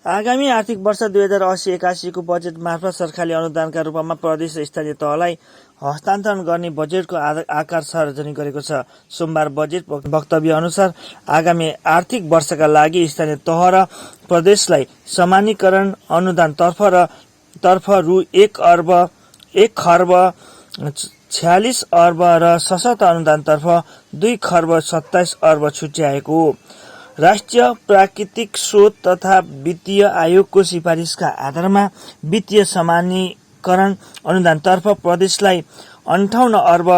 आगामी आर्थिक वर्ष 2080-81 को बजेट मार्फत सरकारले अनुदानका रूपमा प्रदेश र स्थानीय तहलाई हस्तान्तरण गर्ने बजेटको आकार सार्वजनिक गरेको छ। सोमबार बजेट वक्तव्य अनुसार आगामी आर्थिक वर्षका लागि स्थानीय तह र प्रदेशलाई समानीकरण अनुदान तर्फ रु 1 खर्ब 46 अर्ब र सशक्त अनुदानतर्फ 2 खर्ब 27 अर्ब छुट्याएको हो। राष्ट्रिय प्राकृतिक स्रोत तथा वित्तीय आयोगको सिफारिसका आधारमा वित्तीय समानीकरण अनुदानतर्फ प्रदेशलाई 58 अर्ब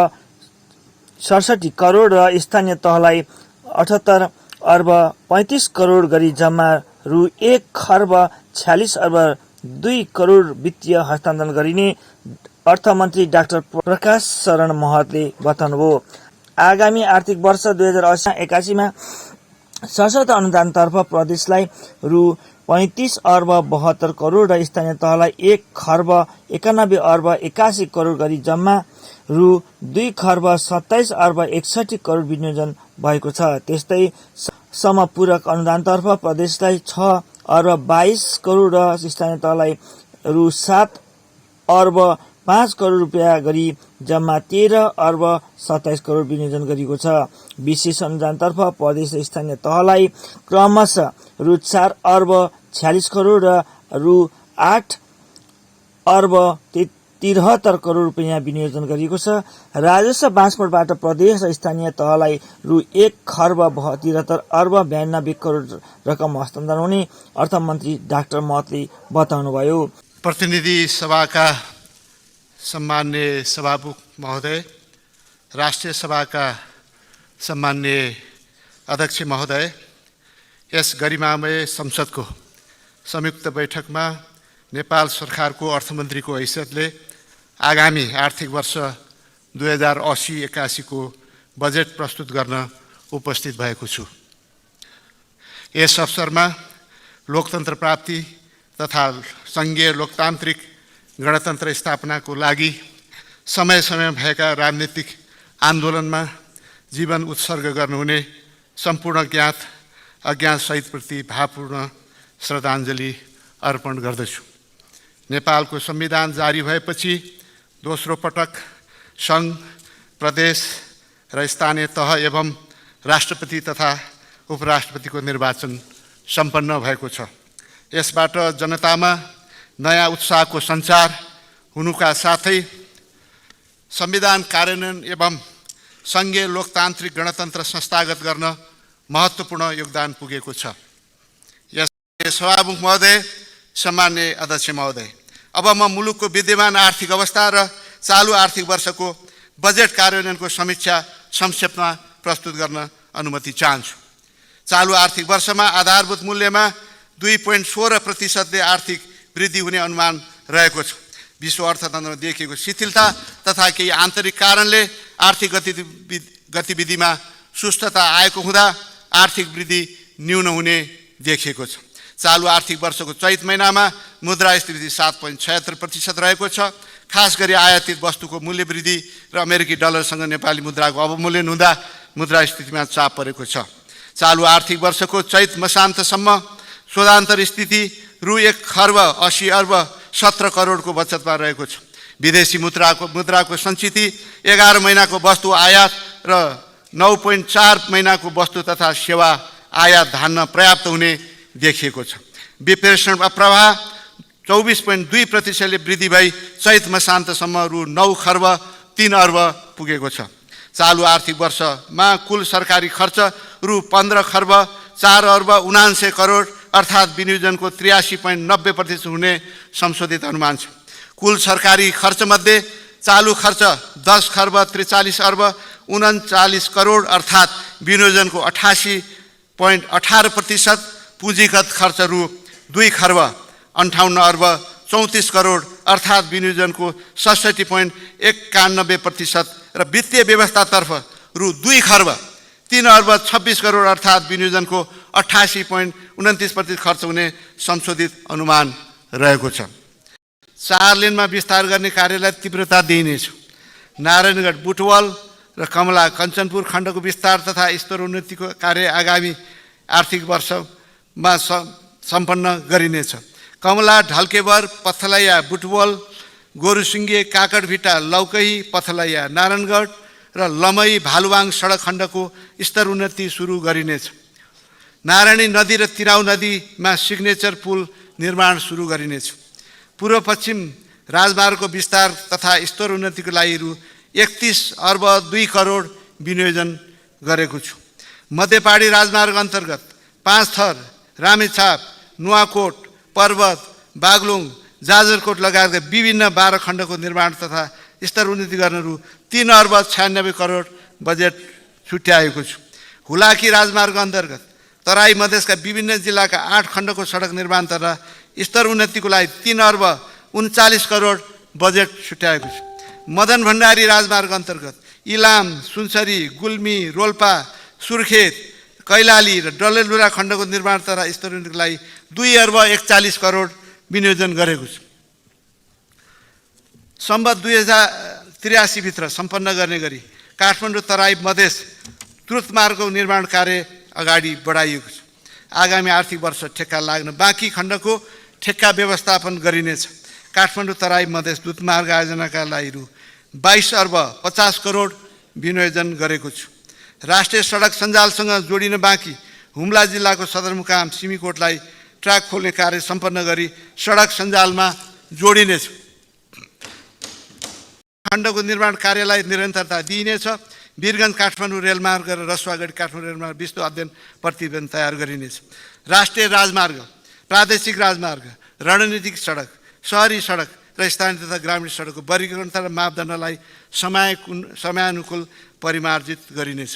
67 करोड र स्थानीय तहलाई 78 अर्ब 35 करोड गरी जम्मा रु 1 खर्ब 46 अर्ब 2 करोड वित्तीय हस्तान्तरण गरिने अर्थमन्त्री डाक्टर प्रकाश शरण महतले बताउनुभयो। आगामी आर्थिक वर्ष 2080-81 मा सशक्त अनुदानतर्फ प्रदेशलाई रु 35 अर्ब 72 करोड र स्थानीय तहलाई 1 खर्ब 91 अर्ब 81 करोड गरी जम्मा रु 2 खर्ब 27 अर्ब 61 करोड विनियोजन भएको छ। त्यस्तै समपूरक अनुदानतर्फ प्रदेशलाई 6 अर्ब 22 करोड र स्थानीय तहलाई रु 7 अर्ब 5 करोड रुपियाँ गरी जम्मा 13 अर्ब 27 करोड विनियोजन गरिएको छ। विशेष अनुदानतर्फ प्रदेश र स्थानीय तहलाई क्रमशः रु 4 अर्ब 46 करोड र रु 8 अर्ब 73 करोड रुपियाँ विनियोजन गरिएको छ। राजस्व बाँसमोडबाट प्रदेश र स्थानीय तहलाई रु 1 खर्ब 73 अर्ब 92 करोड रकम हस्तान्तरण हुने अर्थमन्त्री डाक्टर महतले बताउनुभयो। प्रतिनिधि सभाका सम्मान्य सभामुख महोदय, राष्ट्रिय सभाका सम्मान्य अध्यक्ष महोदय, यस गरिमामय संसदको संयुक्त बैठकमा नेपाल सरकारको अर्थमन्त्रीको हैसियतले आगामी आर्थिक वर्ष 2080-81 को बजेट प्रस्तुत गर्न उपस्थित भएको छु। यस अवसरमा लोकतन्त्र प्राप्ति तथा संघीय लोकतान्त्रिक गणतन्त्र स्थापनाको लागि समय समय भएका राजनीतिक आन्दोलनमा जीवन उत्सर्ग गर्नुहुने सम्पूर्ण ज्ञात अज्ञात शहीदप्रति भावपूर्ण श्रद्धाञ्जली अर्पण गर्दछु। नेपालको संविधान जारी भएपछि दोस्रो पटक सङ्घ, प्रदेश र स्थानीय तह एवं राष्ट्रपति तथा उपराष्ट्रपतिको निर्वाचन सम्पन्न भएको छ। यसबाट जनतामा नयाँ उत्साहको सञ्चार हुनुका साथै संविधान कार्यान्वयन एवं संघीय लोकतान्त्रिक गणतन्त्र संस्थागत गर्न महत्त्वपूर्ण योगदान पुगेको छ। यस सभामुख महोदय, सम्मान्य अध्यक्ष महोदय, अब म मुलुकको विद्यमान आर्थिक अवस्था र चालु आर्थिक वर्षको बजेट कार्यान्वयनको समीक्षा संक्षेपमा प्रस्तुत गर्न अनुमति चाहन्छु। चालु आर्थिक वर्षमा आधारभूत मूल्यमा 2.16% आर्थिक वृद्धि हुने अनुमान रहेको छ। विश्व अर्थतन्त्रमा देखिएको शिथिलता तथा केही आन्तरिक कारणले आर्थिक गतिविधिमा सुस्तता आएको हुँदा आर्थिक वृद्धि न्यून हुने देखिएको छ। चालु आर्थिक वर्षको चैत महिनामा मुद्रास्फीति 7.76% रहेको छ। खास गरी आयातित वस्तुको मूल्य वृद्धि र अमेरिकी डलरसँग नेपाली मुद्राको अवमूल्यन हुँदा मुद्रास्फीतिमा चाप परेको छ। चालु आर्थिक वर्षको चैत मसान्तसम्म शोधान्तर स्थिति रु 1 खर्ब 80 अर्ब 17 करोडको बचतमा रहेको छ। विदेशी मुद्राको सञ्चिति 11 महिनाको वस्तु आयात र 9.4 महिनाको वस्तु तथा सेवा आयात धान्न पर्याप्त हुने देखिएको छ। विप्रेषण प्रवाह 24.2% वृद्धि भई चैत मसान्तसम्म रु 9 खर्ब 3 अर्ब पुगेको छ। चालु आर्थिक वर्षमा कुल सरकारी खर्च रु 15 खर्ब 4 अर्ब 79 करोड अर्थात् विनियोजनको 83.90% हुने संशोधित अनुमान छ। कुल सरकारी खर्चमध्ये चालु खर्च 10 खर्ब 43 अर्ब 39 करोड अर्थात् विनियोजनको 88.18%, पुँजीगत खर्च रु 2 खर्ब 58 अर्ब 34 करोड अर्थात् विनियोजनको 67.91% र वित्तीय व्यवस्थातर्फ रु 2 खर्ब 3 अर्ब 26 करोड अर्थात् विनियोजनको 88.29% खर्च हुने संशोधित अनुमान रहेको छ। 4 लेनमा विस्तार गर्ने कार्यलाई तीव्रता दिइनेछ। नारायणगढ बुटवल र कमला कञ्चनपुर खण्डको विस्तार तथा स्तरोन्नतिको कार्य आगामी आर्थिक वर्षमा सम्पन्न गरिनेछ। कमला, ढल्केबर, पथलैया, बुटवल, गोरुसिङ्गे, काकडभिटा, लौकही, पथलैया, नारायणगढ र लमई भालुवाङ सडक खण्डको स्तर उन्नति सुरु गरिनेछ। नारायणी नदी र तिराउ नदीमा सिग्नेचर पुल निर्माण सुरु गरिनेछ। पूर्व पश्चिम राजमार्गको विस्तार तथा स्तर उन्नतिको लागि रु 31 अर्ब 2 करोड विनियोजन गरेको छु। मध्यपहाडी राजमार्ग अन्तर्गत 5 थर, रामेछाप, नुवाकोट, पर्वत, बागलुङ, जाजरकोट लगायतका विभिन्न 12 खण्डको निर्माण तथा स्तर उन्नति गर्न रु 3 अर्ब 96 करोड बजेट छुट्याएको छु। हुलाकी राजमार्ग अन्तर्गत तराई मधेसका विभिन्न जिल्लाका 8 खण्डको सडक निर्माण तथा स्तर उन्नतिको लागि 3 अर्ब 39 करोड बजेट छुट्याएको छु। मदन भण्डारी राजमार्ग अन्तर्गत इलाम, सुनसरी, गुल्मी, रोल्पा, सुर्खेत, कैलाली र डडेलधुरा खण्डको निर्माण तथा स्तर उन्नतिको लागि 2 अर्ब 41 करोड विनियोजन गरेको छु। सम्वत 2083 भित्र सम्पन्न गर्ने गरी काठमाडौँ तराई मधेस द्रुत मार्गको निर्माण कार्य अगाडि बढाइएको छ। आगामी आर्थिक वर्ष ठेक्का लाग्न बाँकी खण्डको ठेक्का व्यवस्थापन गरिनेछ। काठमाडौँ तराई मधेस द्रुत मार्ग आयोजनाका लागि रु 22 अर्ब 50 करोड विनियोजन गरेको छु। राष्ट्रिय सडक सञ्जालसँग जोडिन बाँकी हुम्ला जिल्लाको सदरमुकाम सिमीकोटलाई ट्र्याक खोल्ने कार्य सम्पन्न गरी सडक सञ्जालमा जोडिनेछ। खण्डको निर्माण कार्यलाई निरन्तरता दिइनेछ। वीरगञ्ज काठमाडौँ रेलमार्ग र रसुवागढी काठमाडौँ रेलमार्ग विस्तृत अध्ययन प्रतिवेदन तयार गरिनेछ। राष्ट्रिय राजमार्ग, प्रादेशिक राजमार्ग, रणनीतिक सडक, सहरी सडक र स्थानीय तथा ग्रामीण सडकको वर्गीकरण तथा मापदण्डलाई समयानुकूल परिमार्जित गरिनेछ।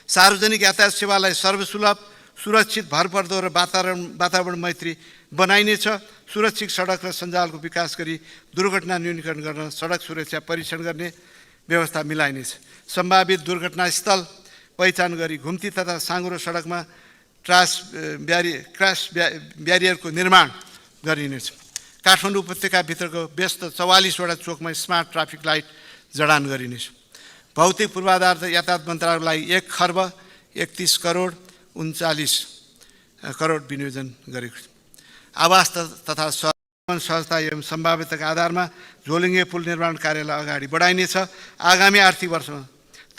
सार्वजनिक यातायात सेवालाई सर्वसुलभ, सुरक्षित, भरपर्दो र वातावरण मैत्री बनाइनेछ। सुरक्षित सडक र सञ्जालको विकास गरी दुर्घटना न्यूनीकरण गर्न सडक सुरक्षा परीक्षण गर्ने व्यवस्था मिलाइनेछ। सम्भावित दुर्घटना स्थल पहिचान गरी घुम्ती तथा साँघुरो सडकमा क्रास ब्यारियरको निर्माण गरिनेछ। काठमाडौँ उपत्यकाभित्रको व्यस्त 44वटा चोकमा स्मार्ट ट्राफिक लाइट जडान गरिनेछ। भौतिक पूर्वाधार यातायात मन्त्रालयको लागि 1 खर्ब 31 करोड 39 करोड विनियोजन गरेको छु। आवास तथा सहजता एवं सम्भाव्यताका आधारमा झोलुङ्गे पुल निर्माण कार्यलाई अगाडि बढाइनेछ। आगामी आर्थिक वर्षमा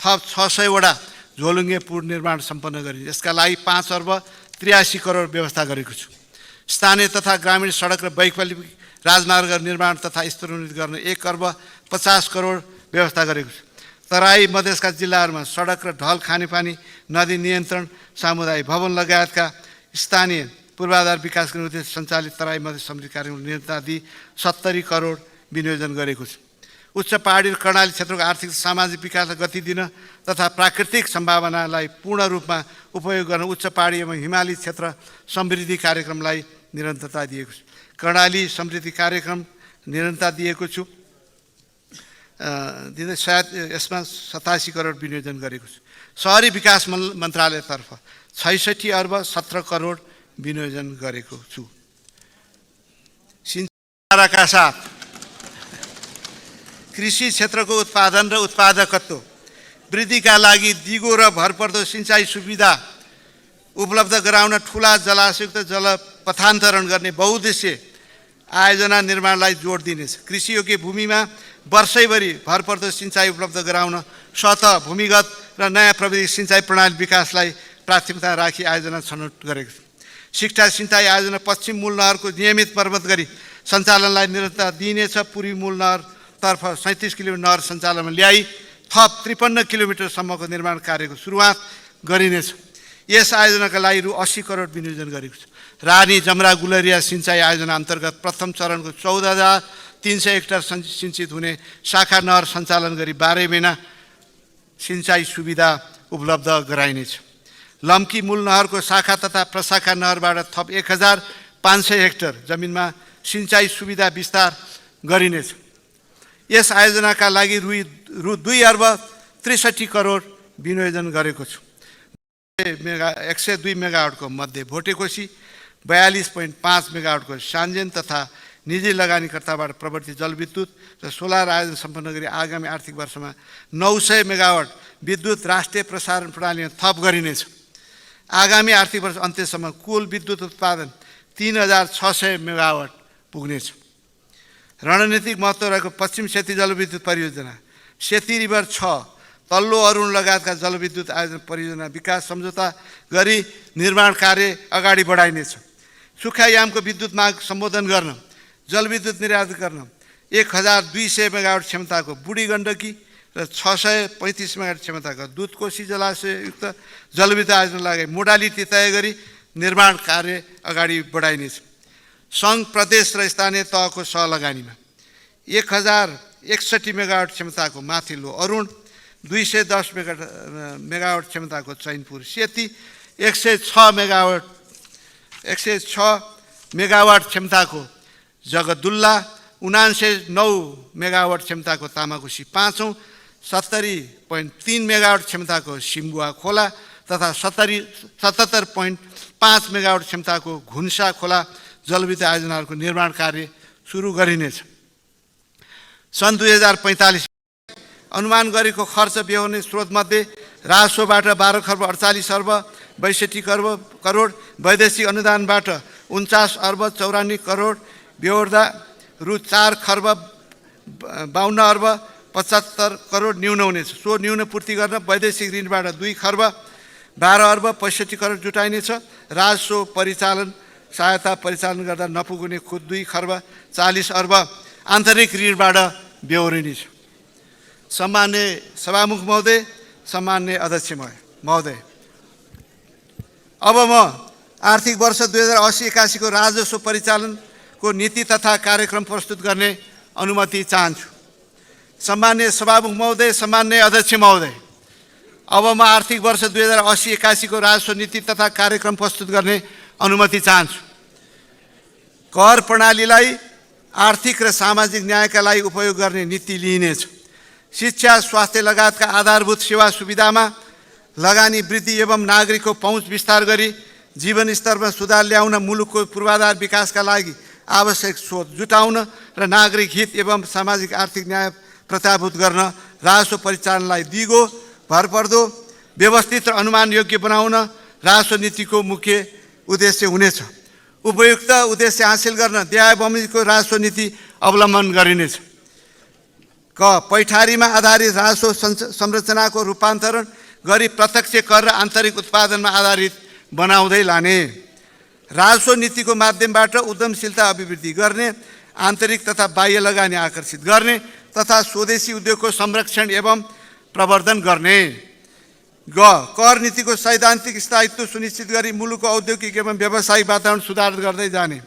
थप 600वटा झोलुङ्गे पुल निर्माण सम्पन्न गरिनेछ। यसका लागि 5 अर्ब 83 करोड व्यवस्था गरेको छु। स्थानीय तथा ग्रामीण सडक र वैकल्पिक राजमार्ग निर्माण तथा स्तरोन्नति गर्न 1 अर्ब 50 करोड व्यवस्था गरेको छु। तराई मधेसका जिल्लाहरूमा सडक र ढल खानेपानी, नदी नियन्त्रण, सामुदायिक भवन लगायतका स्थानीय पूर्वाधार विकास गर्ने उद्देश्य सञ्चालित तराई मधेस समृद्धि कार्यक्रम निरन्तरता दिई 70 करोड विनियोजन गरेको छु। उच्च पहाडी र कर्णाली क्षेत्रको आर्थिक सामाजिक विकासलाई गति दिन तथा प्राकृतिक सम्भावनालाई पूर्ण रूपमा उपयोग गर्न उच्च पहाडी एवं हिमाली क्षेत्र समृद्धि कार्यक्रमलाई निरन्तरता दिएको छु। कर्णाली समृद्धि कार्यक्रम निरन्तरता दिएको छु। यसमा 87 करोड विनियोजन गरेको छु। सहरी विकास मन्त्रालयतर्फ 66 अर्ब 17 करोड विनियोजन गरेको छु। सिंचाइका साथ कृषि क्षेत्रको उत्पादन र उत्पादकत्व वृद्धिका लागि दिगो र भरपर्दो सिंचाइ सुविधा उपलब्ध गराउन ठुला जलाशयुक्त जल पथान्तरण गर्ने बहुउद्देश्य आयोजना निर्माणलाई जोड दिनेछ। कृषियोग्य भूमिमा वर्षैभरि भरपर्दो सिंचाइ उपलब्ध गराउन सतह, भूमिगत र नयाँ प्रविधि सिंचाइ प्रणाली विकासलाई प्राथमिकता राखी आयोजना छनौट गरेको छ। शिक्षा सिंचाइ आयोजना पश्चिम मूल नहरको नियमित मर्मत गरी सञ्चालनलाई निरन्तरता दिइनेछ। पूर्वी मूल नहरतर्फ 37 किलोमिटर नहर सञ्चालनमा ल्याई थप 53 किलोमिटरसम्मको निर्माण कार्यको सुरुवात गरिनेछ। यस आयोजनाका लागि रु 80 करोड विनियोजन गरेको छ। रानी जमरा गुलरिया सिंचाइ आयोजना अन्तर्गत प्रथम चरणको 14,300 हेक्टर सिंचित हुने शाखा नहर सञ्चालन गरी 12 महिना सिंचाइ सुविधा उपलब्ध गराइनेछ। लम्की मूल नहरको शाखा तथा प्रशाखा नहरबाट थप 1,500 हेक्टर जमिनमा सिंचाइ सुविधा विस्तार गरिनेछ। यस आयोजनाका लागि रु 2 अर्ब 63 करोड विनियोजन गरेको छु। 102 मेगावाटको मध्ये भोटेकोशी, 42.5 मेगावाटको सान्जेन तथा निजी लगानीकर्ताबाट प्रवर्तित जलविद्युत र सोलर आयोजन सम्पन्न गरी आगामी आर्थिक वर्षमा 900 मेगावाट विद्युत राष्ट्रिय प्रसारण प्रणालीमा थप गरिनेछ। आगामी आर्थिक वर्ष अन्त्यसम्म कुल विद्युत उत्पादन 3600 मेगावाट पुग्नेछ। रणनीतिक महत्त्व रहेको पश्चिम सेती जलविद्युत परियोजना, सेती रिभर 6, तल्लो अरुण लगायतका जलविद्युत आयोजना परियोजना विकास सम्झौता गरी निर्माण कार्य अगाडि बढाइनेछ। सुक्खायामको विद्युत माग सम्बोधन गर्न, जलविद्युत निर्यात गर्न 1200 मेगावाट क्षमताको बुढी गण्डकी र 635 मेगावाट क्षमताको दुधकोशी जलाशययुक्त जलविद्युत आयोजना लगाई मोडालिटी तय गरी निर्माण कार्य अगाडि बढाइनेछ। सङ्घ, प्रदेश र स्थानीय तहको सहलगानीमा 1061 मेगावाट क्षमताको माथिल्लो अरुण, 210 मेगावाट क्षमताको चैनपुर सेती, 106 मेगावाट क्षमताको जगदुल्ला, 99 मेगावाट क्षमताको तामाकोशी 5औं, 70.3 मेगावाट क्षमताको सिम्बुवा खोला तथा 77.5 मेगावाट क्षमताको घुन्सा खोला जलविद्युत आयोजनाहरूको निर्माण कार्य सुरु गरिनेछ। सन् 2045 अनुमान गरेको खर्च बेहोर्ने स्रोतमध्ये राजस्वबाट 12 खर्ब 48 अर्ब 62 करोड, वैदेशिक अनुदानबाट 49 अर्ब 94 करोड बेहोर्दा रु 4 खर्ब 52 अर्ब 75 करोड न्यून हुनेछ। सो न्यून पूर्ति गर्न वैदेशिक ऋणबाट 2 खर्ब 12 अर्ब 65 करोड जुटाइनेछ। राजस्व परिचालन सहायता परिचालन गर्दा नपुग्ने खुद 2 खर्ब 40 अर्ब आन्तरिक ऋणबाट बेहोरिनेछ। सम्मान्य सभामुख महोदय, सम्मान्य अध्यक्ष महोदय, अब म आर्थिक वर्ष 2080-81 को राजस्व परिचालनको नीति तथा कार्यक्रम प्रस्तुत गर्ने अनुमति चाहन्छु। सम्मान्य सभामुख महोदय, सम्मान्य अध्यक्ष महोदय, अब म आर्थिक वर्ष 2080-81 को राजस्व नीति तथा कार्यक्रम प्रस्तुत गर्ने अनुमति चाहन्छु। कर प्रणालीलाई आर्थिक र सामाजिक न्यायका लागि उपयोग गर्ने नीति लिइनेछ। शिक्षा, स्वास्थ्य लगायतका आधारभूत सेवा सुविधामा लगानी वृद्धि एवं नागरिकको पहुँच विस्तार गरी जीवनस्तरमा सुधार ल्याउन, मुलुकको पूर्वाधार विकासका लागि आवश्यक स्रोत जुटाउन र नागरिक हित एवं सामाजिक आर्थिक न्याय प्रत्याभूत गर्न राजस्व परिचालनलाई दिगो, भरपर्दो, व्यवस्थित र अनुमान योग्य बनाउन राजस्व नीतिको मुख्य उद्देश्य हुनेछ। उपयुक्त उद्देश्य हासिल गर्न देय बमोजिमको राजस्व नीति अवलम्बन गरिनेछ। क. पैठारीमा आधारित राजस्व संरचनाको रूपान्तरण गरी प्रत्यक्ष कर र आन्तरिक उत्पादनमा आधारित बनाउँदै लाने। राजस्व नीतिको माध्यमबाट उद्यमशीलता अभिवृद्धि गर्ने, आन्तरिक तथा बाह्य लगानी आकर्षित गर्ने तथा स्वदेशी उद्योगको संरक्षण एवं प्रवर्धन गर्ने। ग. कर नीतिको सैद्धान्तिक स्थायित्व सुनिश्चित गरी मुलुकको औद्योगिक एवं व्यावसायिक वातावरण सुधार गर्दै जाने।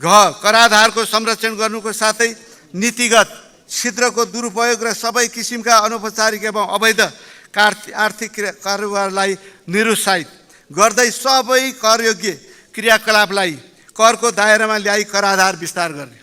घ. कराधारको संरक्षण गर्नुको साथै नीतिगत छिद्रको दुरुपयोग र सबै किसिमका अनौपचारिक एवं अवैध आर्थिक कारोबारलाई निरुत्साहित गर्दै सबै करयोग्य क्रियाकलापलाई करको दायरामा ल्याई कराधार विस्तार गर्ने।